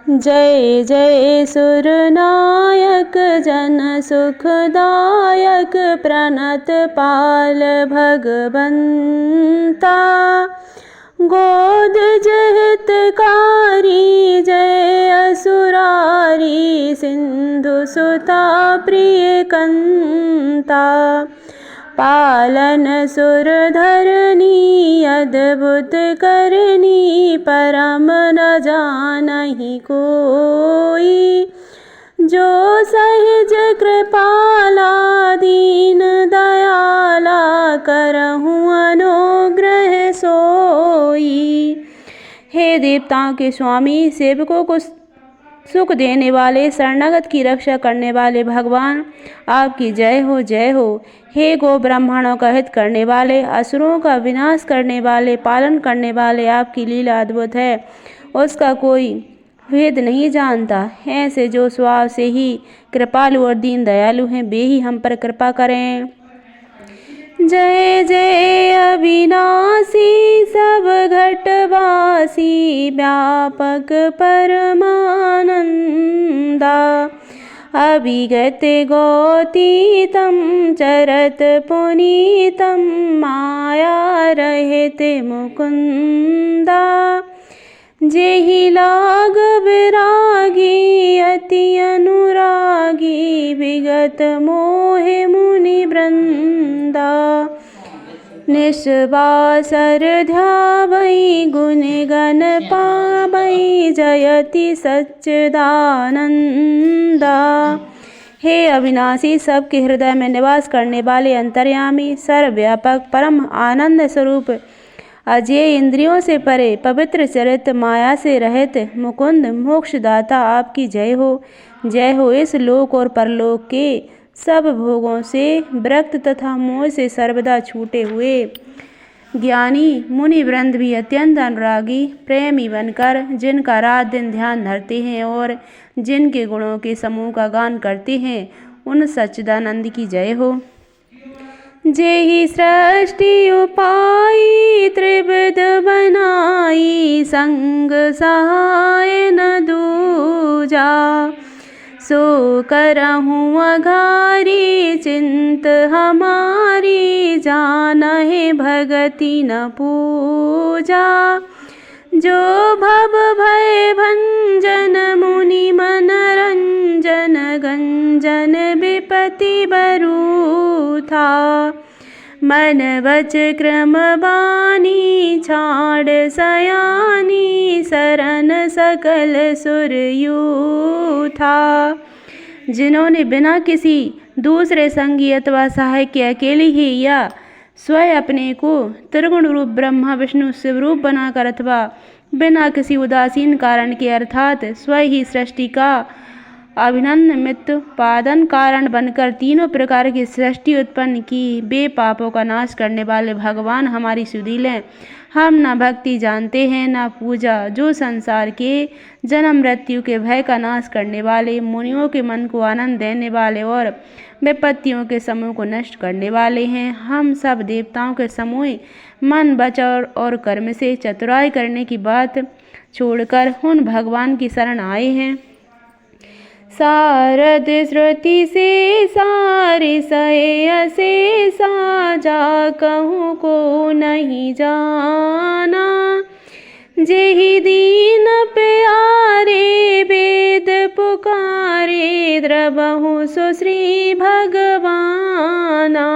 जय जय सुरनायक जन सुखदायक प्रणत पाल भगवंता। गोदज हितकारी जय असुरारी सिंधु सुता प्रिय कंता। पालन सुरधरनी अद्भुत करनी परम न जानहि कोई। जो सहज कृपाला दीन दयाला करहूँ अनुग्रह सोई। हे देवताओं के स्वामी, सेवकों को सुख देने वाले, शरणागत की रक्षा करने वाले भगवान, आपकी जय हो जय हो। हे गो ब्राह्मणों का हित करने वाले, असुरों का विनाश करने वाले, पालन करने वाले, आपकी लीला अद्भुत है, उसका कोई भेद नहीं जानता। ऐसे जो स्वभाव से ही कृपालु और दीन दयालु हैं, वे ही हम पर कृपा करें। जय जय अविनाशी सब घटवासी व्यापक परमानंदा। अभिगत गौतीतम चरत पुनीतम माया रहित मुकुंदा। जेहि लाग विरागी अति अनुरागी विगत मोहे मुनि वृंदा। निस्वासर ध्यावै गुण गण पावै जयति सच्चिदानंदा। हे अविनाशी, सबके हृदय में निवास करने वाले, अंतर्यामी, सर्वव्यापक, परम आनंद स्वरूप, अजय, इंद्रियों से परे, पवित्र चरित, माया से रहित, मुकुंद, मोक्षदाता, आपकी जय हो जय हो। इस लोक और परलोक के सब भोगों से विरक्त तथा मोह से सर्वदा छूटे हुए ज्ञानी मुनि वृंद भी अत्यंत अनुरागी प्रेमी बनकर जिनका रात दिन ध्यान धरते हैं और जिनके गुणों के समूह का गान करते हैं, उन सच्चिदानंद की जय हो। जेहि सृष्टि उपाई त्रिविध बनाई संग सहाय न दूजा। सो करहूँ अघारी चिंत हमारी जानहि भगति न पूजा। जो भव भय भंजन मुनि मन रंजन गंजन विपति बरू था। मन वच क्रम बानी छाड़ सयानी शरण सकल सुरयू था। जिन्होंने बिना किसी दूसरे संगी अथवा सहायक के अकेले ही या स्वयं अपने को त्रिगुण रूप ब्रह्मा विष्णु शिव रूप बनाकर अथवा बिना किसी उदासीन कारण के अर्थात स्वयं ही सृष्टि का अभिनंद मित्त पादन कारण बनकर तीनों प्रकार की सृष्टि उत्पन्न की, बे पापों का नाश करने वाले भगवान हमारी सुधील हैं। हम न भक्ति जानते हैं न पूजा। जो संसार के जन्म मृत्यु के भय का नाश करने वाले, मुनियों के मन को आनंद देने वाले और विपत्तियों के समूह को नष्ट करने वाले हैं। हम सब देवताओं के समूह मन वचन और कर्म से चतुराई करने की बात छोड़कर उन भगवान की शरण आए हैं। सारद श्रुति से सारी सय से साजा कहूँ को नहीं जाना। जेहि दीन प्यारे वेद पुकारे द्रवहु सुश्री भगवाना।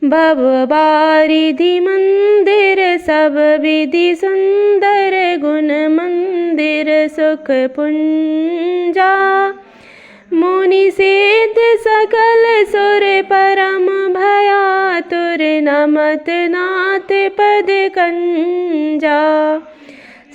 भव बारिधि मंदिर सब विधि सुंदर गुण मंदिर सुख पुंजा। मुनि सिद्ध सकल सुर परम भयातुर नमत नाथ पद कंजा।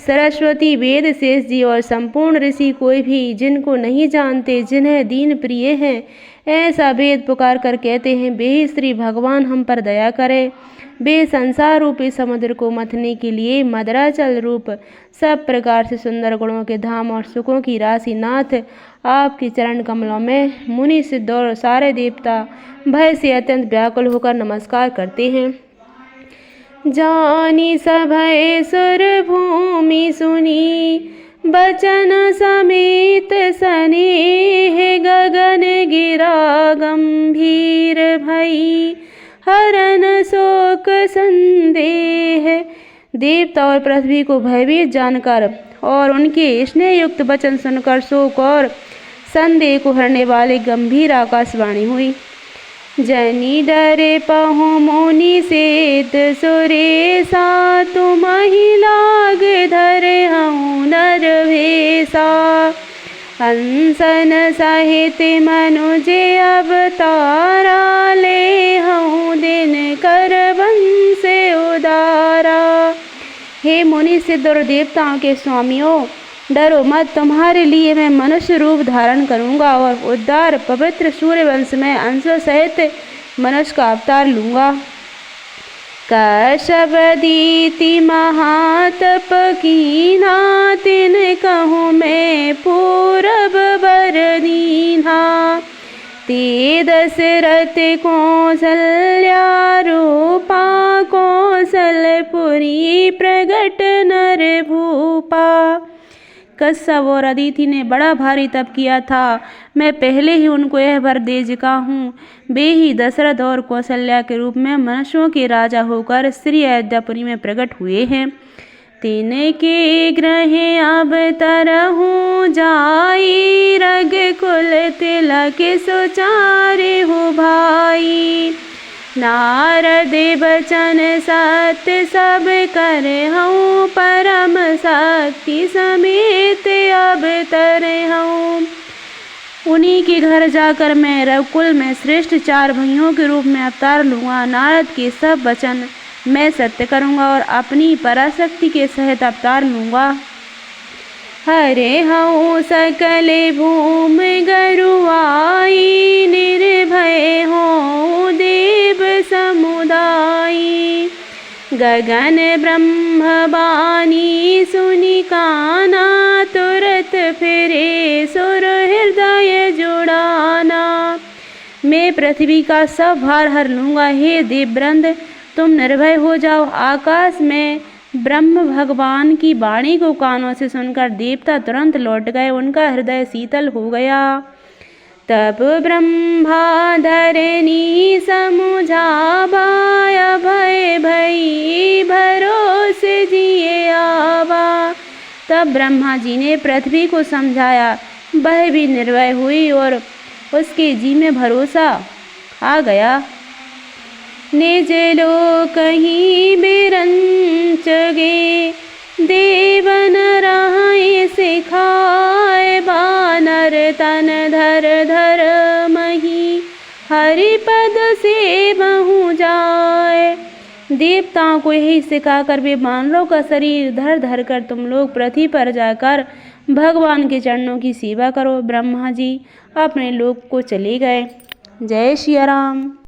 सरस्वती वेद शेष जी और संपूर्ण ऋषि कोई भी जिनको नहीं जानते, जिन्हें दीन प्रिय हैं, ऐसा वेद पुकार कर कहते हैं, वे श्री भगवान हम पर दया करे। वे संसार रूपी समुद्र को मथने के लिए मदराचल रूप सब प्रकार से सुंदर गुणों के धाम और सुखों की राशि नाथ आपके चरण कमलों में मुनि सिद्ध और सारे देवता भय से अत्यंत व्याकुल होकर नमस्कार करते हैं। जानी सभय सुर भूमि सुनी, बचन समेत स्नेह गगन गिरा गंभीर भई, हरन शोक संदेह। देवता और पृथ्वी को भयभीत जानकर और उनके स्नेह युक्त वचन सुनकर शोक और संदेह को हरने वाली गंभीर आकाशवाणी हुई। जनी डरे पहु मुनि सेत सुरेसा, तुम ही लाग धरे हूँ नर भेसा। हंसन सहित मनुज अवतारा, ले हूँ दिन कर वंश उदारा। हे मुनि सिद्ध और देवताओं के स्वामियों, डरो मत, तुम्हारे लिए मैं मनुष्य रूप धारण करूंगा और उद्धार पवित्र सूर्यवंश में अंशों सहित मनुष्य का अवतार लूंगा। कश्यप दीति महातप कीन्हा, तिन कहूँ मैं पूरब बर दीन्हा। ते दशरथ कौसल्या रूपा, कौशलपुरी प्रगट नर भूपा। कश्यप और अदिति ने बड़ा भारी तप किया था, मैं पहले ही उनको यह वर दे चुका हूँ। वे ही दशरथ और कौशल्या के रूप में मनुष्यों के राजा होकर श्री अयोध्यापुरी में प्रकट हुए हैं। तिनके ग्रह अब तरहूँ जाई, रघुकुल तिलक सुचारे हो भाई। नारद बचन सत्य सब कर हूँ, परम शक्ति समेत अब तर हूँ। उन्हीं के घर जाकर मैं रघुकुल में श्रेष्ठ 4 भाइयों के रूप में अवतार लूँगा। नारद के सब वचन मैं सत्य करूँगा और अपनी पराशक्ति के सहित अवतार लूँगा। हरे हूँ सकल भूम गरुआई, निर्भय हूँ देव समुदाई। गगन ब्रह्मवाणी सुनि काना, तुरत फिरे सुर हृदय जुड़ाना। मैं पृथ्वी का सब भार हर लूँगा। हे देववृंद, तुम निर्भय हो जाओ। आकाश में ब्रह्म भगवान की वाणी को कानों से सुनकर देवता तुरंत लौट गए, उनका हृदय शीतल हो गया। तब ब्रह्मा धरनी समुझावा, भय भई भरोसे जिए आवा। तब ब्रह्मा जी ने पृथ्वी को समझाया, वह भी निर्भय हुई और उसके जी में भरोसा आ गया। निज लोक ही बिरंच गे, देवन राय सिखाए। बानर तन धर धर मही, हरिपद से बहु जाए। देवताओं को यही सिखाकर वे बानरों का शरीर धर धर कर तुम लोग पृथ्वी पर जाकर भगवान के चरणों की सेवा करो। ब्रह्मा जी अपने लोक को चले गए। जय श्री राम।